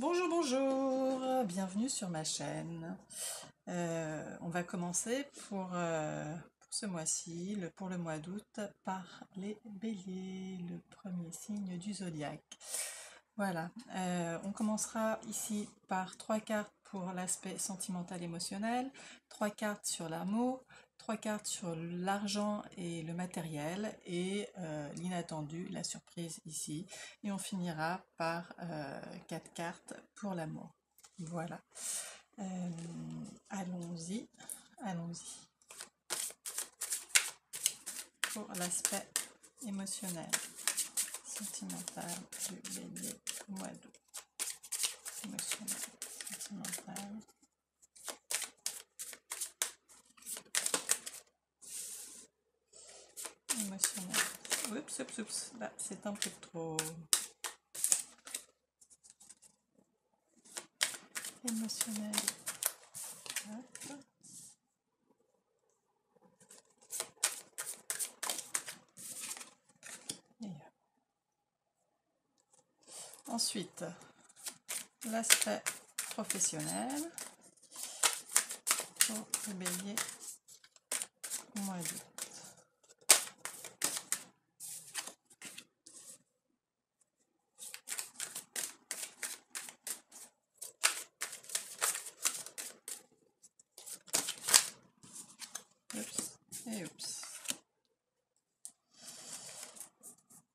Bonjour, bonjour, bienvenue sur ma chaîne. On va commencer pour ce mois-ci, pour le mois d'août, par les béliers, le premier signe du zodiaque. Voilà, on commencera ici par 3 cartes pour l'aspect sentimental émotionnel, 3 cartes sur l'amour, 3 cartes sur l'argent et le matériel et l'inattendu, la surprise ici. Et on finira par 4 cartes pour l'amour. Voilà. Allons-y, allons-y. Pour l'aspect émotionnel, sentimental du bélier, mois d'août. Émotionnel, sentimental. Émotionnel. Oups, oups, oups. Là, c'est un peu trop. Émotionnel. Hop. Et hop. Ensuite, l'aspect professionnel pour le bélier, mois d'août. Oups et oups.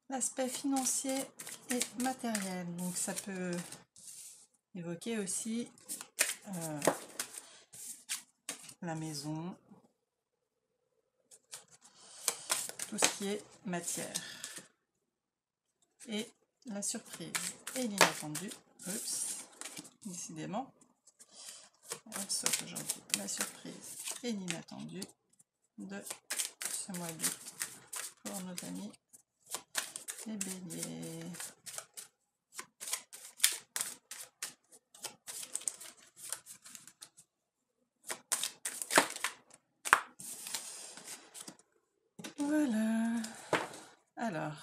L'aspect financier et matériel, donc ça peut évoquer aussi la maison, tout ce qui est matière, et la surprise et l'inattendu. Oups, décidément, elle saute aujourd'hui. La surprise et l'inattendu de ce mois d'août pour nos amis les béliers. Voilà. Alors,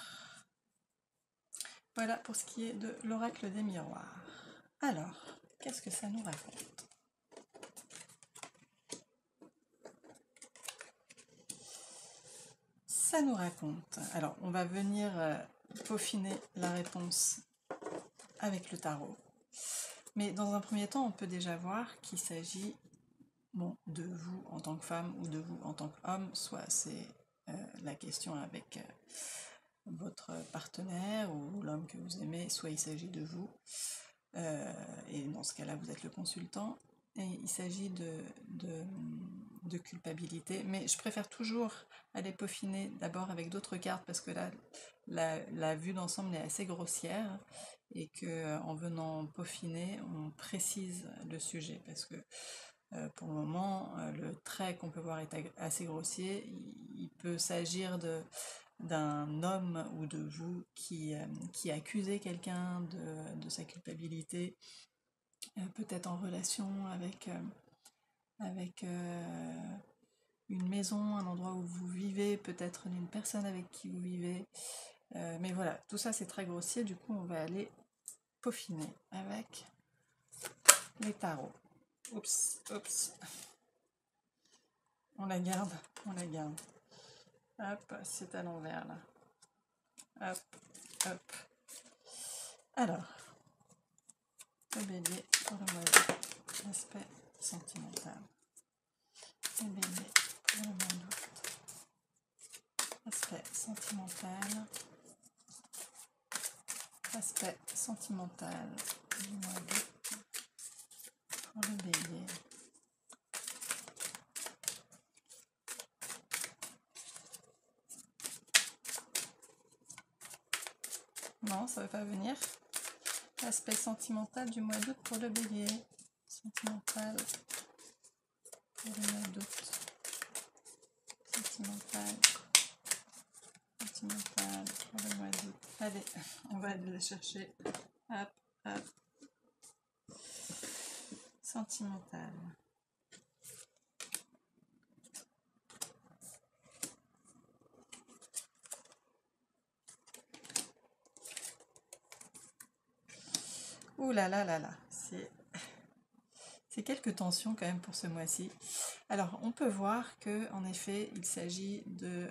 voilà pour ce qui est de l'oracle des miroirs. Alors, qu'est-ce que ça nous raconte? Ça nous raconte. Alors, on va venir peaufiner la réponse avec le tarot. Mais dans un premier temps, on peut déjà voir qu'il s'agit de vous en tant que femme ou de vous en tant qu'homme, soit c'est la question avec votre partenaire ou l'homme que vous aimez, soit il s'agit de vous, et dans ce cas-là, vous êtes le consultant, et il s'agit de culpabilité, mais je préfère toujours aller peaufiner d'abord avec d'autres cartes, parce que là, la vue d'ensemble est assez grossière, et qu'en venant peaufiner, on précise le sujet, parce que pour le moment, le trait qu'on peut voir est assez grossier. Il peut s'agir d'un homme ou de vous qui accusez quelqu'un de sa culpabilité, peut-être en relation avec une maison, un endroit où vous vivez, peut-être une personne avec qui vous vivez. Mais voilà, tout ça c'est très grossier, du coup on va aller peaufiner avec les tarots. Oups, oups. On la garde, on la garde. Hop, c'est à l'envers là. Hop, hop. Alors, le bélier pour le mois d'août, aspect sentimental. Le bélier pour le mois d'août, aspect sentimental. Aspect sentimental du mois d'août pour le bélier. Non, ça ne va pas venir. Aspect sentimental du mois d'août pour le bélier. Sentimental pour le mois d'août. Sentimental. Sentimental pour le mois d'août. Allez, on va aller le chercher. Hop, hop. Sentimental. Ouh là là là là, c'est quelques tensions quand même pour ce mois-ci. Alors, on peut voir que en effet, il s'agit de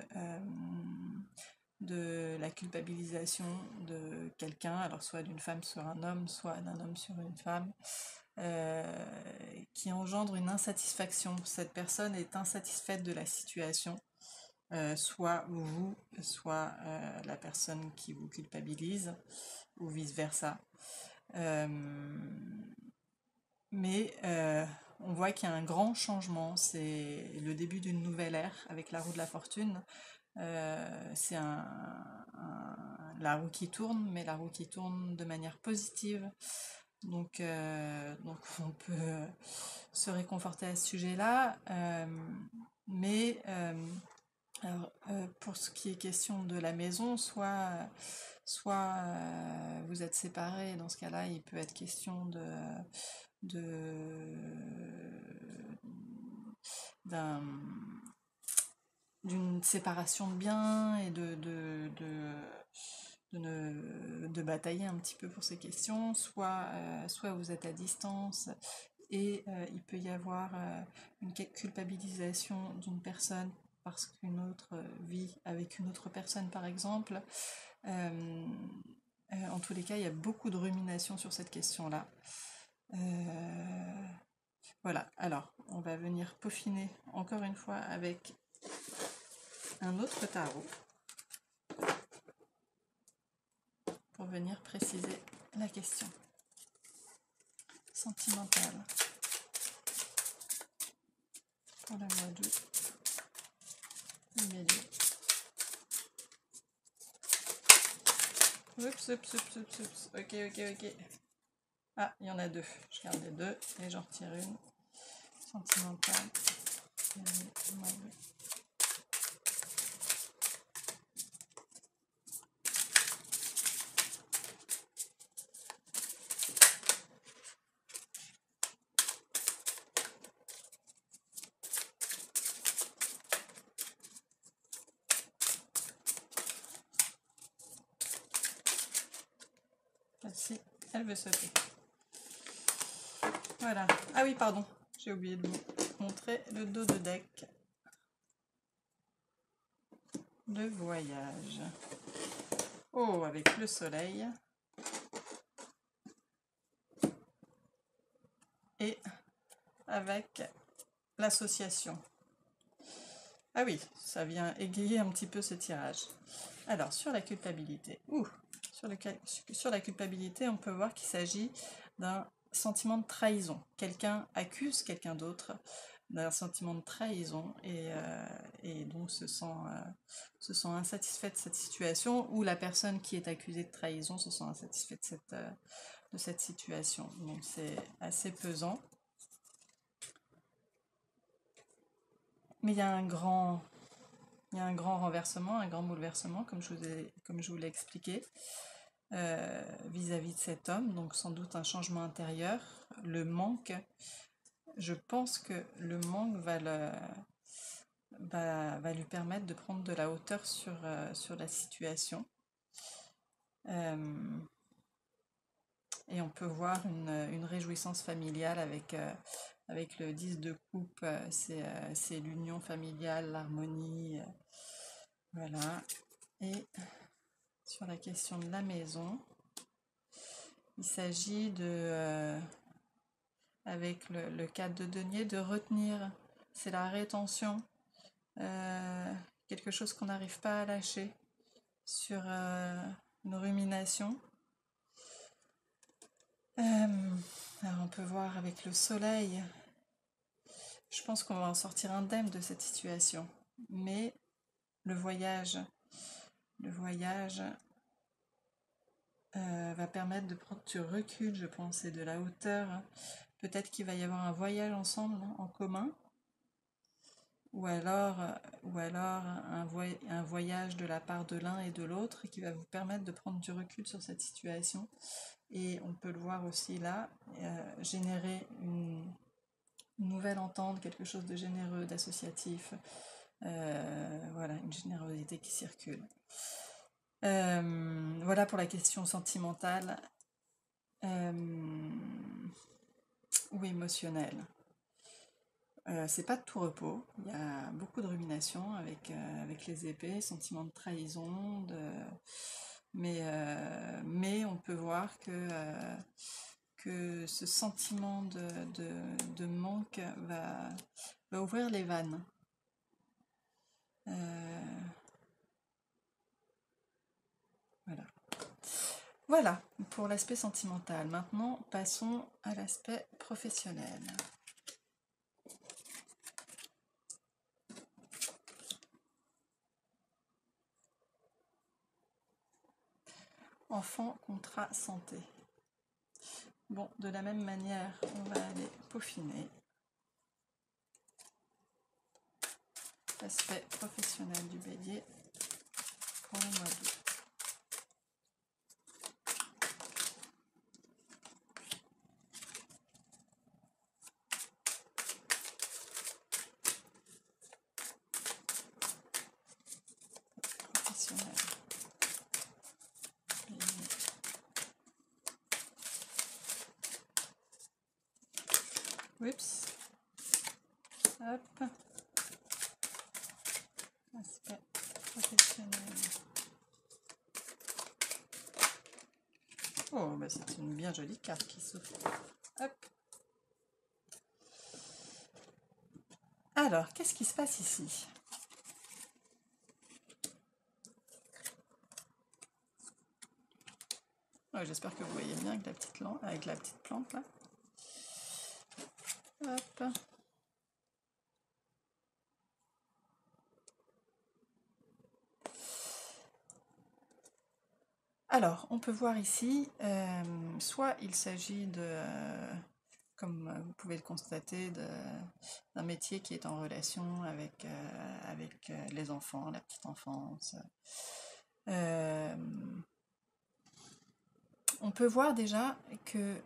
la culpabilisation de quelqu'un, alors soit d'une femme sur un homme, soit d'un homme sur une femme, qui engendre une insatisfaction. Cette personne est insatisfaite de la situation, soit vous, soit la personne qui vous culpabilise, ou vice-versa. Mais on voit qu'il y a un grand changement, c'est le début d'une nouvelle ère avec la roue de la fortune. C'est la roue qui tourne, mais la roue qui tourne de manière positive. Donc on peut se réconforter à ce sujet-là. Mais alors, pour ce qui est question de la maison, soit vous êtes séparés, dans ce cas-là, il peut être question de- d'un d'une séparation de biens et de batailler un petit peu pour ces questions, soit vous êtes à distance et il peut y avoir une culpabilisation d'une personne parce qu'une autre vit avec une autre personne par exemple. Euh, en tous les cas, il y a beaucoup de rumination sur cette question-là. Voilà, alors on va venir peaufiner encore une fois avec un autre tarot pour venir préciser la question sentimentale pour le mois d'août. Oups. Ok. Ah, il y en a deux. Je garde les deux et j'en retire une. Sentimentale. Celle-ci, elle veut sauter. Voilà. Ah oui, pardon. J'ai oublié de vous montrer le dos de deck de voyage. Oh, avec le soleil. Et avec l'association. Ah oui, ça vient égayer un petit peu ce tirage. Alors, sur la culpabilité. Sur la culpabilité, on peut voir qu'il s'agit d'un sentiment de trahison. Quelqu'un accuse quelqu'un d'autre d'un sentiment de trahison et donc se sent insatisfait de cette situation, ou la personne qui est accusée de trahison se sent insatisfaite de cette situation. Donc c'est assez pesant. Mais il y a un grand renversement, un grand bouleversement, comme je vous l'ai expliqué, vis-à-vis de cet homme, donc sans doute un changement intérieur, le manque. Je pense que le manque va lui permettre de prendre de la hauteur sur la situation. Et on peut voir une réjouissance familiale avec le 10 de coupe, c'est l'union familiale, l'harmonie, voilà. Et sur la question de la maison, il s'agit avec le 4 de denier, de retenir, c'est la rétention, quelque chose qu'on n'arrive pas à lâcher sur une rumination. Alors on peut voir avec le soleil, je pense qu'on va en sortir indemne de cette situation, mais le voyage va permettre de prendre du recul, je pense, et de la hauteur. Peut-être qu'il va y avoir un voyage ensemble, en commun, ou alors un voyage de la part de l'un et de l'autre qui va vous permettre de prendre du recul sur cette situation. Et on peut le voir aussi là, générer une nouvelle entente, quelque chose de généreux, d'associatif. Voilà, une générosité qui circule. Voilà pour la question sentimentale. ou émotionnel. C'est pas de tout repos, il y a beaucoup de rumination avec les épées, sentiment de trahison, mais on peut voir que ce sentiment de manque va ouvrir les vannes. Voilà. Voilà pour l'aspect sentimental. Maintenant, passons à l'aspect professionnel. Enfant, contrat, santé. Bon, de la même manière, on va aller peaufiner l'aspect professionnel du bélier pour le mois d'août. Professionnel. Bélier. Oups. Hop. Aspect professionnel. Oh, bah c'est une bien jolie carte qui s'ouvre. Hop. Alors, qu'est-ce qui se passe ici? Ouais, j'espère que vous voyez bien avec la petite plante là. Hop. Alors, on peut voir ici, soit il s'agit comme vous pouvez le constater, d'un métier qui est en relation avec les enfants, la petite enfance. On peut voir déjà que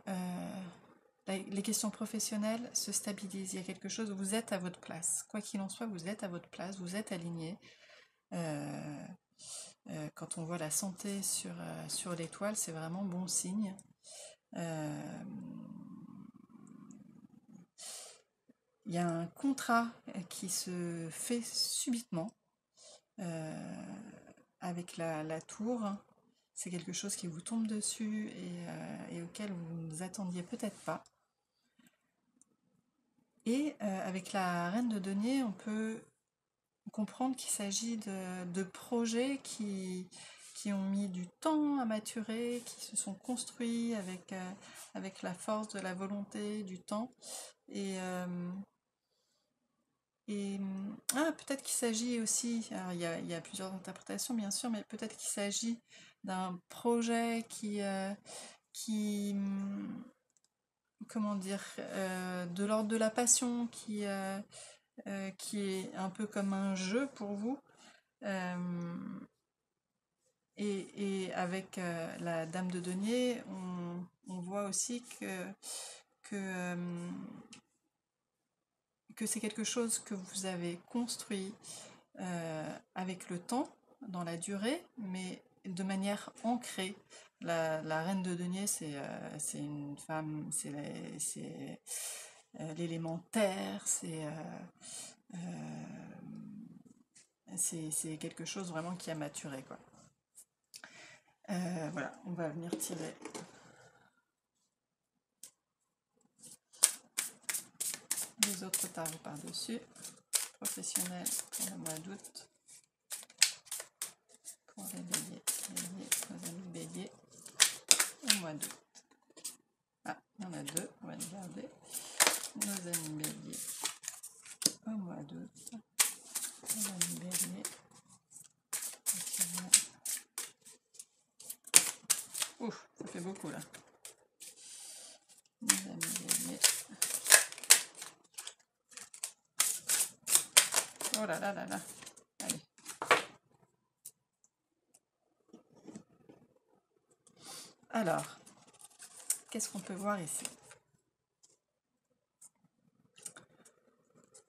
les questions professionnelles se stabilisent. Il y a quelque chose où vous êtes à votre place. Quoi qu'il en soit, vous êtes à votre place, vous êtes aligné. Quand on voit la santé sur l'étoile, c'est vraiment bon signe. Il y a un contrat qui se fait subitement avec la tour. C'est quelque chose qui vous tombe dessus et auquel vous ne vous attendiez peut-être pas. Et avec la reine de denier, on peut comprendre qu'il s'agit de projets qui ont mis du temps à maturer, qui se sont construits avec la force de la volonté, du temps. Et peut-être qu'il s'agit aussi, alors il y a plusieurs interprétations bien sûr, mais peut-être qu'il s'agit d'un projet comment dire, de l'ordre de la passion, qui est un peu comme un jeu pour vous. Et avec la dame de denier, on voit aussi que c'est quelque chose que vous avez construit avec le temps, dans la durée, mais de manière ancrée. La reine de denier, c'est une femme, c'est l'élémentaire, c'est quelque chose vraiment qui a maturé, quoi. Voilà, on va venir tirer les autres tarots par-dessus. Professionnel pour le mois d'août. Pour les béliers, nos amis béliers, au mois d'août. Ah, il y en a deux, on va les garder. Nos amis béliers, au mois d'août. Nos amis béliers. Ouf, ça fait beaucoup là. Nos amis béliers. Oh là là là là. Allez. Alors, qu'est-ce qu'on peut voir ici?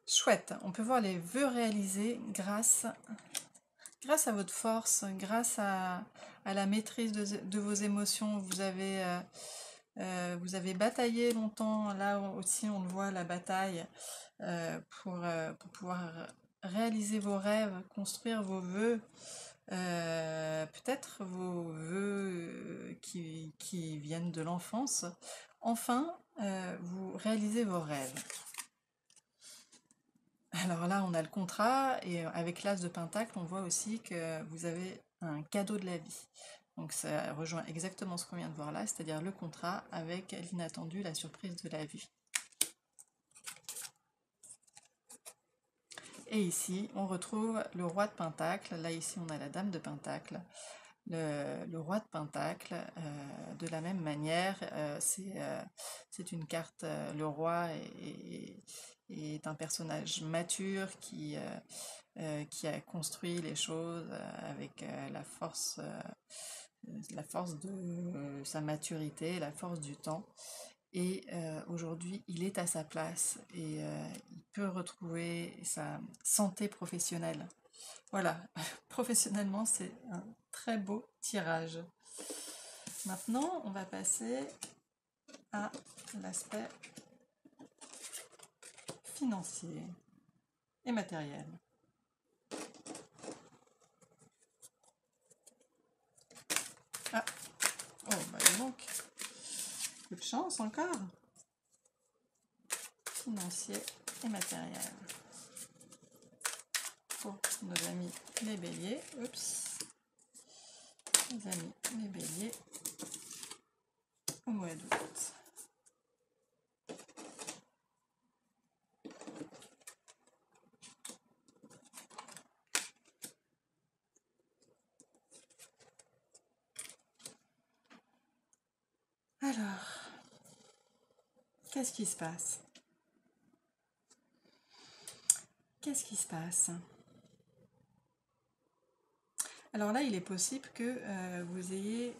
Chouette, on peut voir les vœux réalisés grâce à votre force, grâce à la maîtrise de vos émotions. Vous avez Vous avez bataillé longtemps, là aussi on le voit, la bataille pour pouvoir réaliser vos rêves, construire vos vœux, peut-être vos vœux qui viennent de l'enfance. Enfin, vous réalisez vos rêves. Alors là, on a le contrat, et avec l'As de Pentacle, on voit aussi que vous avez un cadeau de la vie. Donc ça rejoint exactement ce qu'on vient de voir là, c'est-à-dire le contrat avec l'inattendu, la surprise de la vie. Et ici, on retrouve le roi de Pentacle. Là, ici, on a la dame de Pentacle. Le roi de Pentacle, de la même manière, c'est une carte, le roi est un personnage mature qui a construit les choses avec la force de sa maturité, la force du temps. Et aujourd'hui, il est à sa place et il peut retrouver sa santé professionnelle. Voilà, professionnellement, c'est un très beau tirage. Maintenant, on va passer à l'aspect financier et matériel. Ah, oh, bah donc, coup de chance encore. Financier et matériel. Pour nos amis les béliers. Oups. Les amis les béliers au mois d'août. Alors, qu'est-ce qui se passe? Qu'est-ce qui se passe? Alors là, il est possible que vous ayez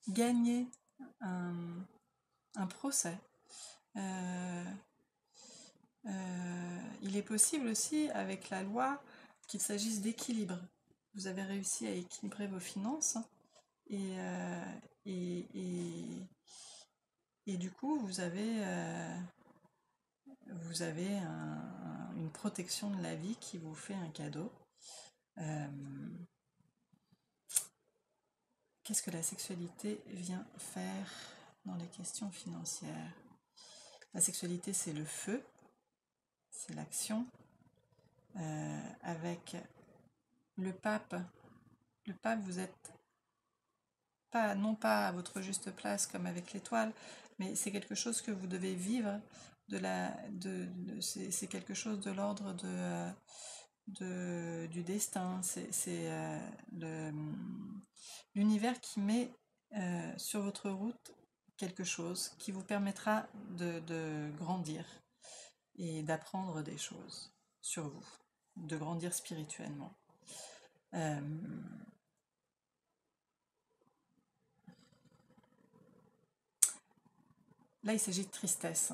gagné un procès. Il est possible aussi, avec la loi, qu'il s'agisse d'équilibre. Vous avez réussi à équilibrer vos finances et du coup, vous avez une protection de la vie qui vous fait un cadeau. Qu'est-ce que la sexualité vient faire dans les questions financières? La sexualité, c'est le feu, c'est l'action. Avec le pape, vous êtes non pas à votre juste place comme avec l'étoile, mais c'est quelque chose que vous devez vivre. C'est quelque chose de l'ordre du destin. C'est l'univers qui met sur votre route quelque chose qui vous permettra de grandir et d'apprendre des choses sur vous, de grandir spirituellement. Là, il s'agit de tristesse.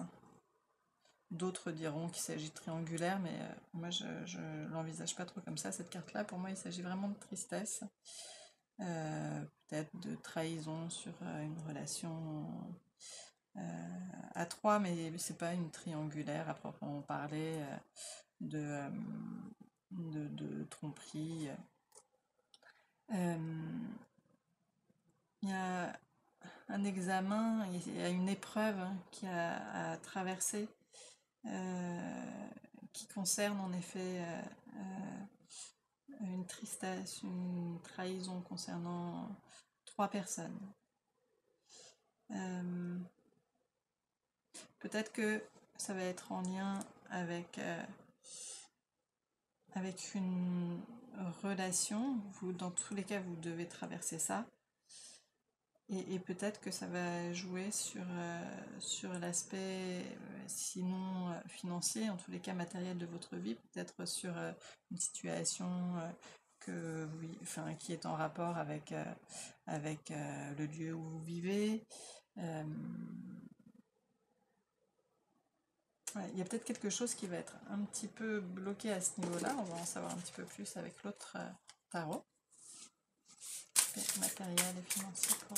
D'autres diront qu'il s'agit de triangulaire, mais moi, je ne l'envisage pas trop comme ça, cette carte-là. Pour moi, il s'agit vraiment de tristesse. Peut-être de trahison sur une relation à trois, mais c'est pas une triangulaire à proprement parler, de tromperie. Il y a un examen, il y a une épreuve qui a à traverser, qui concerne en effet une tristesse, une trahison concernant 3 personnes. Peut-être que ça va être en lien avec une relation. Dans tous les cas, vous devez traverser ça. Et peut-être que ça va jouer sur l'aspect, sinon financier, en tous les cas matériel de votre vie, peut-être sur une situation qui est en rapport avec le lieu où vous vivez. Il y a peut-être quelque chose qui va être un petit peu bloqué à ce niveau-là. On va en savoir un petit peu plus avec l'autre tarot. Matériel et financier pour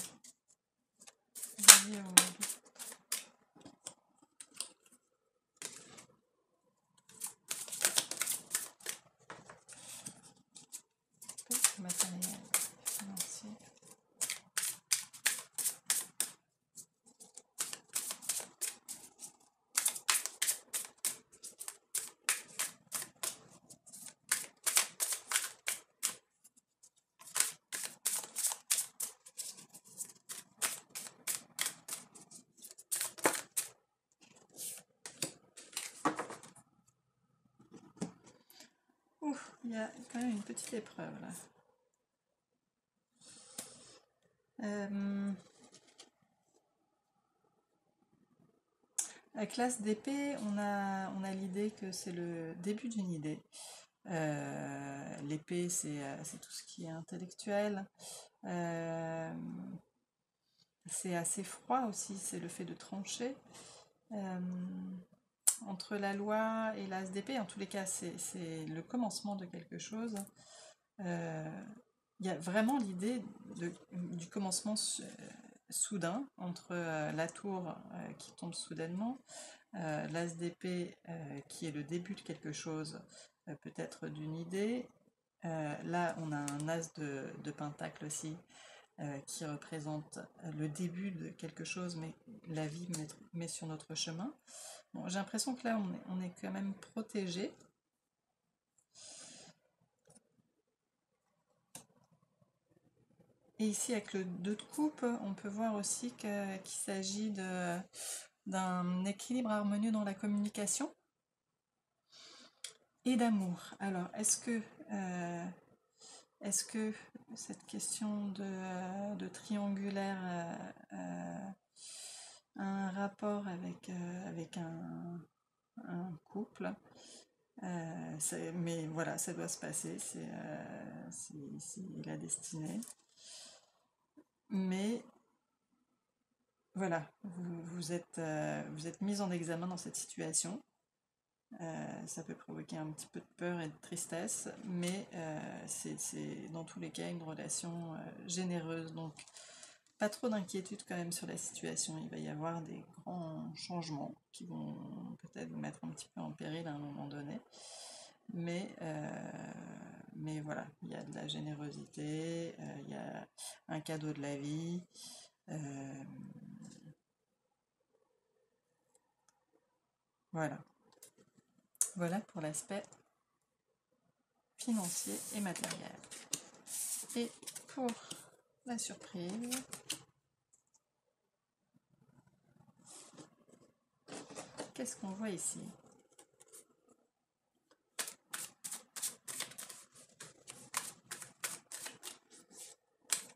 Bélier au mois d'août. il y a quand même une petite épreuve là. Avec l'as d'épée, on a l'idée que c'est le début d'une idée. L'épée, c'est tout ce qui est intellectuel. C'est assez froid aussi, c'est le fait de trancher. Entre la loi et l'as d'épée, en tous les cas, c'est le commencement de quelque chose. Il y a vraiment l'idée du commencement soudain entre la tour qui tombe soudainement, l'as d'épée qui est le début de quelque chose, peut-être d'une idée. Là, on a un as de pentacle aussi qui représente le début de quelque chose, mais la vie met sur notre chemin. Bon, j'ai l'impression que là, on est quand même protégé. Et ici, avec le 2 de coupe, on peut voir aussi qu'il s'agit d'un équilibre harmonieux dans la communication et d'amour. Alors, est-ce que cette question de triangulaire a un rapport avec un couple? Mais voilà, ça doit se passer, c'est la destinée. Mais voilà, vous êtes mis en examen dans cette situation. Ça peut provoquer un petit peu de peur et de tristesse, mais c'est dans tous les cas une relation généreuse. Donc pas trop d'inquiétude quand même sur la situation. Il va y avoir des grands changements qui vont peut-être vous mettre un petit peu en péril à un moment donné. Mais voilà, il y a de la générosité, il y a un cadeau de la vie. Voilà. Voilà pour l'aspect financier et matériel. Et pour la surprise, qu'est-ce qu'on voit ici?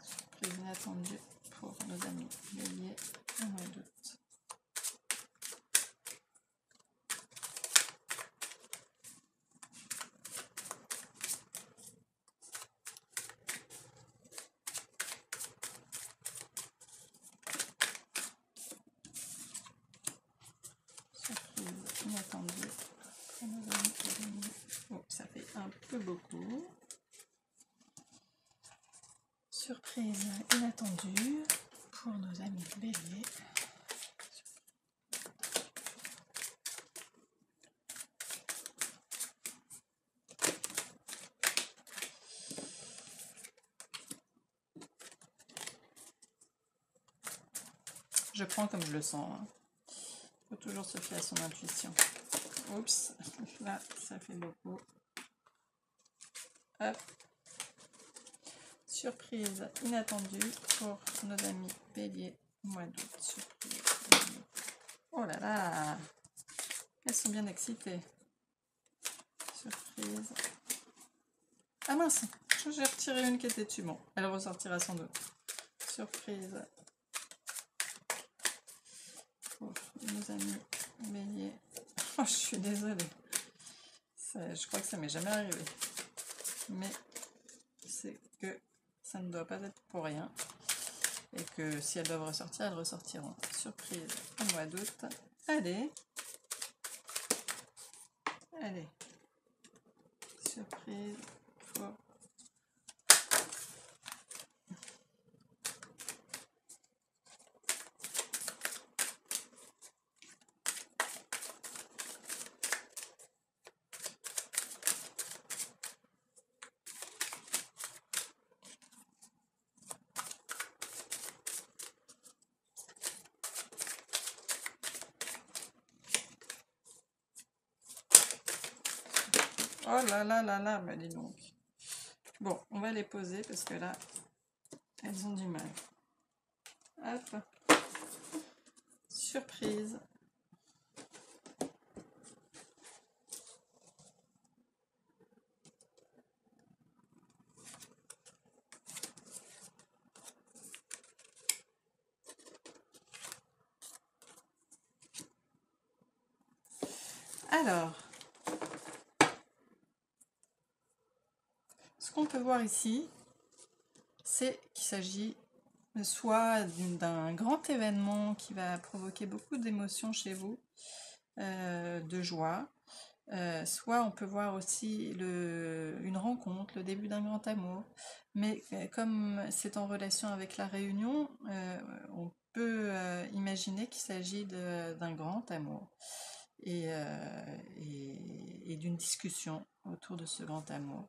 Surprise inattendue pour nos amis Bélier au mois d'août. Surprise inattendue pour nos amis Bélier. Oh, ça fait un peu beaucoup. Surprise inattendue pour nos amis Bélier. Je prends comme je le sens. Hein. Il faut toujours se fier à son intuition. Oups, là, ça fait beaucoup. Hop. Surprise inattendue pour nos amis Bélier, mois d'août. Surprise. Oh là là, elles sont bien excitées. Surprise. Ah mince, j'ai retiré une qui était dessus. Bon, elle ressortira sans doute. Surprise pour nos amis Bélier. Oh, je suis désolée. Je crois que ça m'est jamais arrivé. Mais c'est que ça ne doit pas être pour rien. Et que si elles doivent ressortir, elles ressortiront. Surprise au mois d'août. Allez. Allez. Surprise pour... Oh là là là là, bah dis donc. Bon, on va les poser parce que là, elles ont du mal. Hop. Surprise. Alors, ce qu'on peut voir ici, c'est qu'il s'agit soit d'un grand événement qui va provoquer beaucoup d'émotions chez vous, de joie, soit on peut voir aussi une rencontre, le début d'un grand amour, mais comme c'est en relation avec la réunion, on peut imaginer qu'il s'agit d'un grand amour et, et d'une discussion autour de ce grand amour.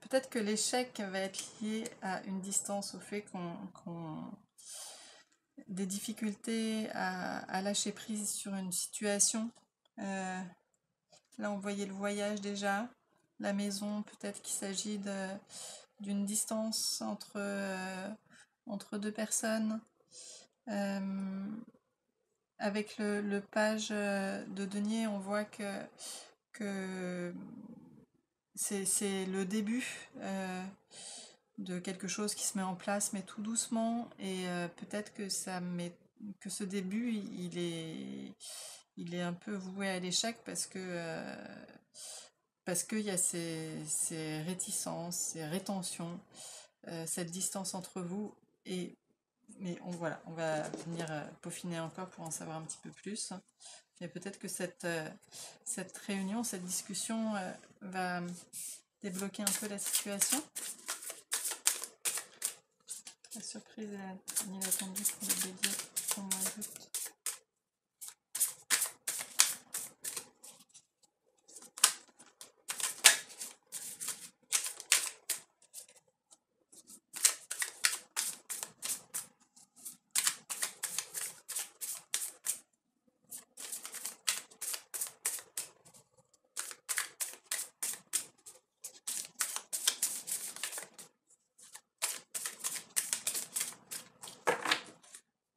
Peut-être que l'échec va être lié à une distance, au fait des difficultés à lâcher prise sur une situation. Là, on voyait le voyage déjà, la maison, peut-être qu'il s'agit d'une distance entre deux personnes. Avec le page de denier, on voit que c'est le début de quelque chose qui se met en place, mais tout doucement, et peut-être que que ce début, il est un peu voué à l'échec parce qu'il y a ces réticences, ces rétentions, cette distance entre vous, mais voilà, on va venir peaufiner encore pour en savoir un petit peu plus. Et peut-être que cette réunion, cette discussion va débloquer un peu la situation. La surprise est inattendue pour le bélier au mois d'août.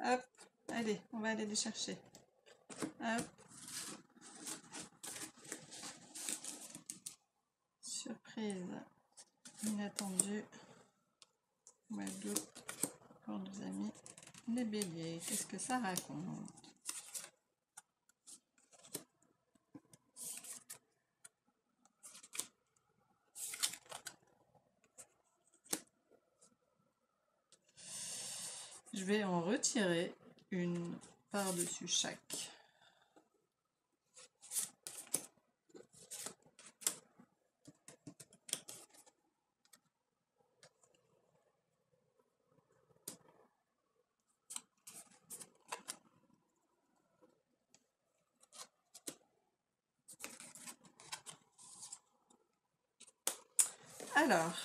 Hop, allez, on va aller les chercher. Hop. Surprise inattendue. Mois d'août pour nos amis les béliers. Qu'est-ce que ça raconte? Je vais en retirer une par-dessus chaque. Alors,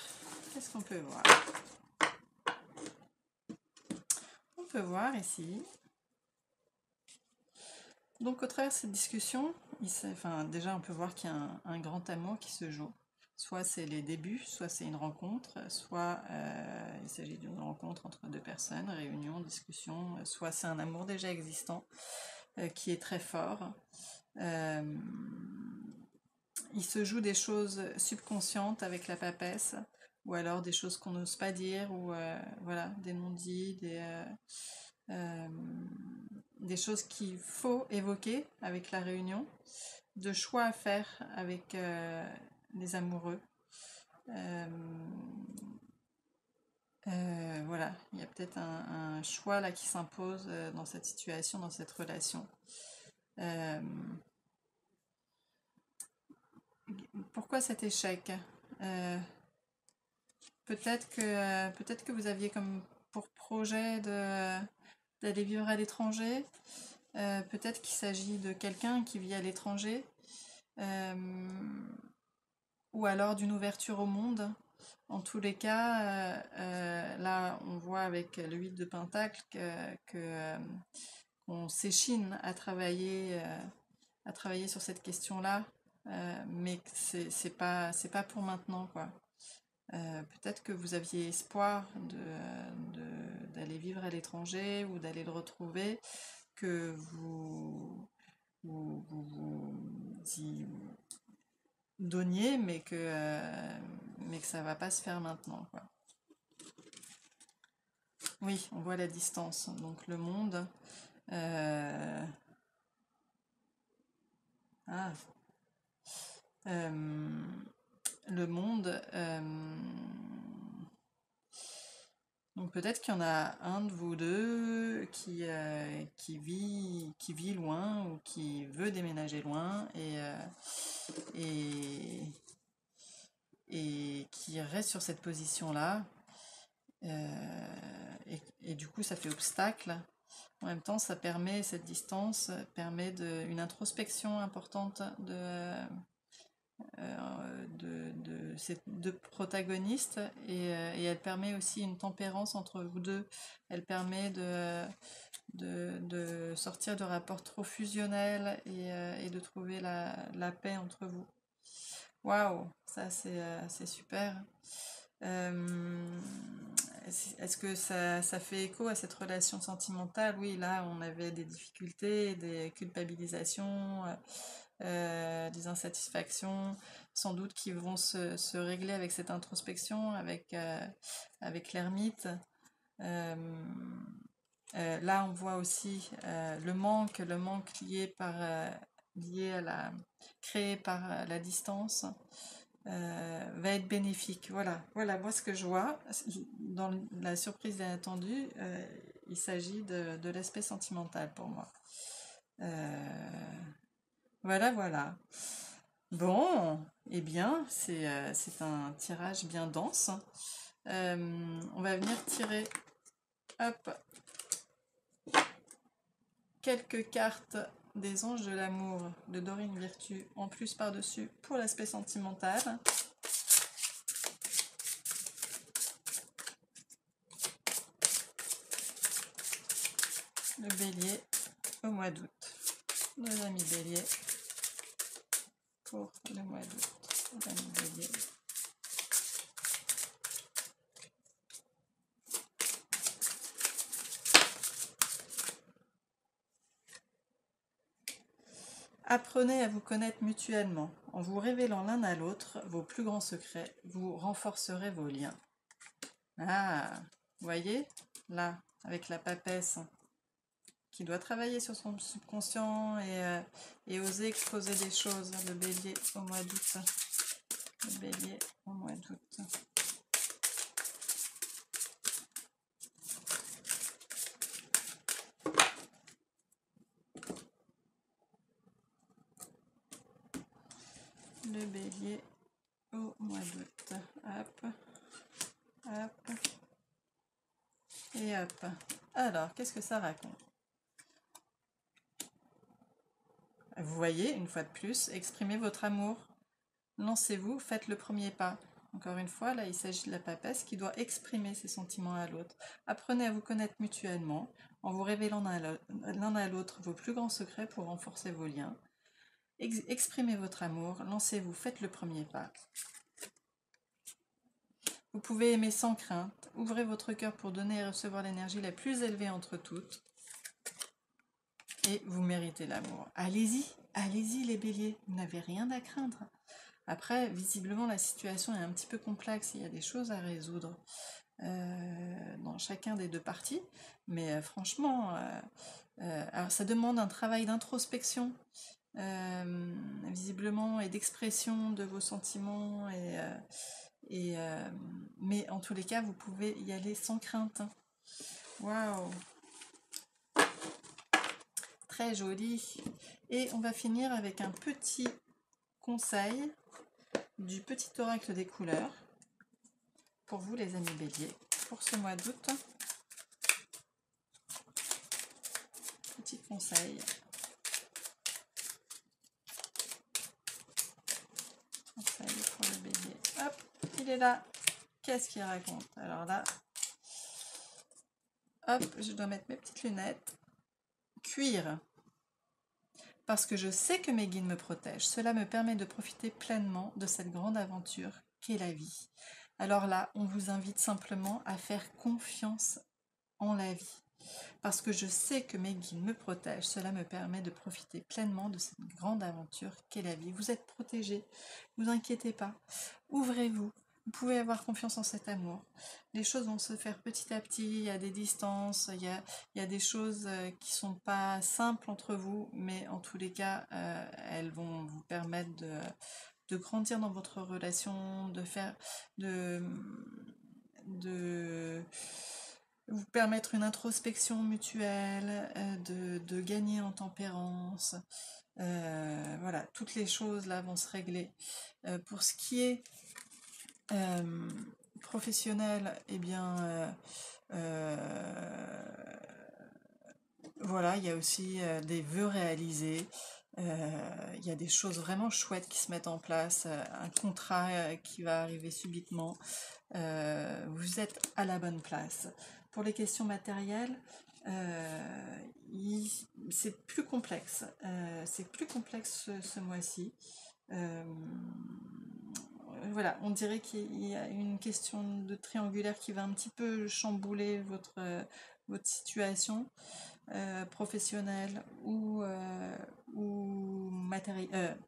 qu'est-ce qu'on peut voir? On peut voir ici. Donc au travers de cette discussion, déjà on peut voir qu'il y a un grand amour qui se joue. Soit c'est les débuts, soit c'est une rencontre, soit il s'agit d'une rencontre entre deux personnes, réunion, discussion, soit c'est un amour déjà existant qui est très fort. Il se joue des choses subconscientes avec la papesse, ou alors des choses qu'on n'ose pas dire, ou voilà, des non-dits, des choses qu'il faut évoquer avec la réunion, de choix à faire avec les amoureux. Voilà, il y a peut-être un choix là qui s'impose dans cette situation, dans cette relation. Pourquoi cet échec? Peut-être que vous aviez comme pour projet d'aller vivre à l'étranger. Peut-être qu'il s'agit de quelqu'un qui vit à l'étranger. Ou alors d'une ouverture au monde. En tous les cas, là, on voit avec le 8 de Pentacle qu'on s'échine à travailler sur cette question-là, mais c'est pas pour maintenant, quoi. Peut-être que vous aviez espoir d'aller vivre à l'étranger ou d'aller le retrouver, que vous y donniez, mais que ça va pas se faire maintenant, quoi. Oui, on voit la distance. Donc le monde. euh, ah, euh, le monde. Donc peut-être qu'il y en a un de vous deux qui vit loin ou qui veut déménager loin et, et qui reste sur cette position-là. Et du coup, ça fait obstacle. En même temps, ça permet, cette distance permet une introspection importante de ces deux protagonistes et elle permet aussi une tempérance entre vous deux. Elle permet de sortir de rapports trop fusionnels et de trouver la paix entre vous. Waouh, ça c'est super. Euh, Est-ce que ça fait écho à cette relation sentimentale? Oui, là on avait des difficultés, des culpabilisations, des insatisfactions, sans doute qui vont se régler avec cette introspection, avec l'ermite. Euh, Là, on voit aussi le manque lié à créé par la distance, va être bénéfique. Voilà, voilà, moi ce que je vois dans la surprise inattendue, il s'agit de l'aspect sentimental pour moi. Voilà, voilà. Bon, eh bien, c'est un tirage bien dense. On va venir tirer, hop, quelques cartes des anges de l'amour de Dorine Virtue en plus par-dessus pour l'aspect sentimental. Le bélier au mois d'août. Nos amis béliers pour le mois d'août. Nos amis béliers. Apprenez à vous connaître mutuellement. En vous révélant l'un à l'autre vos plus grands secrets, vous renforcerez vos liens. Ah, vous voyez, là, avec la papesse, qui doit travailler sur son subconscient et oser exposer des choses. Le bélier au mois d'août. Le bélier au mois d'août. Le bélier au mois d'août. Hop, hop, et hop. Alors, qu'est-ce que ça raconte? Vous voyez, une fois de plus, exprimez votre amour. Lancez-vous, faites le premier pas. Encore une fois, là, il s'agit de la papesse qui doit exprimer ses sentiments à l'autre. Apprenez à vous connaître mutuellement en vous révélant l'un à l'autre vos plus grands secrets pour renforcer vos liens. Exprimez votre amour, lancez-vous, faites le premier pas. Vous pouvez aimer sans crainte. Ouvrez votre cœur pour donner et recevoir l'énergie la plus élevée entre toutes. Et vous méritez l'amour. Allez-y, allez-y les béliers, vous n'avez rien à craindre. Après, visiblement, la situation est un petit peu complexe, il y a des choses à résoudre dans chacun des deux parties, mais franchement, alors ça demande un travail d'introspection, visiblement, et d'expression de vos sentiments, mais en tous les cas, vous pouvez y aller sans crainte. Waouh! Très joli. Et on va finir avec un petit conseil du petit oracle des couleurs pour vous les amis béliers pour ce mois d'août. Petit conseil. Conseil pour le bélier. Hop, il est là. Qu'est-ce qu'il raconte? Alors là, hop, je dois mettre mes petites lunettes. Cuir. Parce que je sais que mes guides me protègent. Cela me permet de profiter pleinement de cette grande aventure qu'est la vie. Alors là, on vous invite simplement à faire confiance en la vie. Parce que je sais que mes guides me protègent, cela me permet de profiter pleinement de cette grande aventure qu'est la vie. Vous êtes protégés, ne vous inquiétez pas. Ouvrez-vous, Vous pouvez avoir confiance en cet amour. Les choses vont se faire petit à petit, il y a des distances, il y a des choses qui sont pas simples entre vous, mais en tous les cas, elles vont vous permettre de grandir dans votre relation, de, de vous permettre une introspection mutuelle, de gagner en tempérance. Voilà, toutes les choses là vont se régler. Pour ce qui est professionnel, eh bien, voilà, il y a aussi des vœux réalisés. Il y a des choses vraiment chouettes qui se mettent en place, un contrat qui va arriver subitement. Vous êtes à la bonne place. Pour les questions matérielles, c'est plus complexe. C'est plus complexe ce mois-ci. Voilà, on dirait qu'il y a une question de triangulaire qui va un petit peu chambouler votre situation professionnelle ou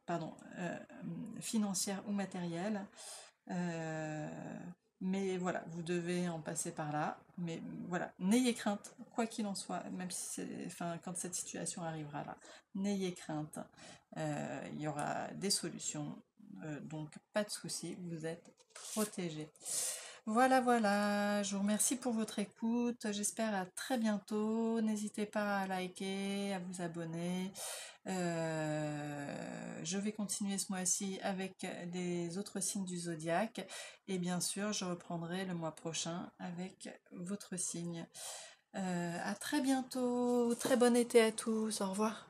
pardon, financière ou matérielle. Euh, mais voilà, vous devez en passer par là. Mais voilà, n'ayez crainte, quoi qu'il en soit, même si enfin, quand cette situation arrivera là, n'ayez crainte. Il y aura des solutions, donc pas de souci, vous êtes protégés. Voilà, voilà, je vous remercie pour votre écoute, j'espère à très bientôt, n'hésitez pas à liker, à vous abonner, je vais continuer ce mois-ci avec des autres signes du zodiaque, et bien sûr je reprendrai le mois prochain avec votre signe. À très bientôt, très bon été à tous, au revoir.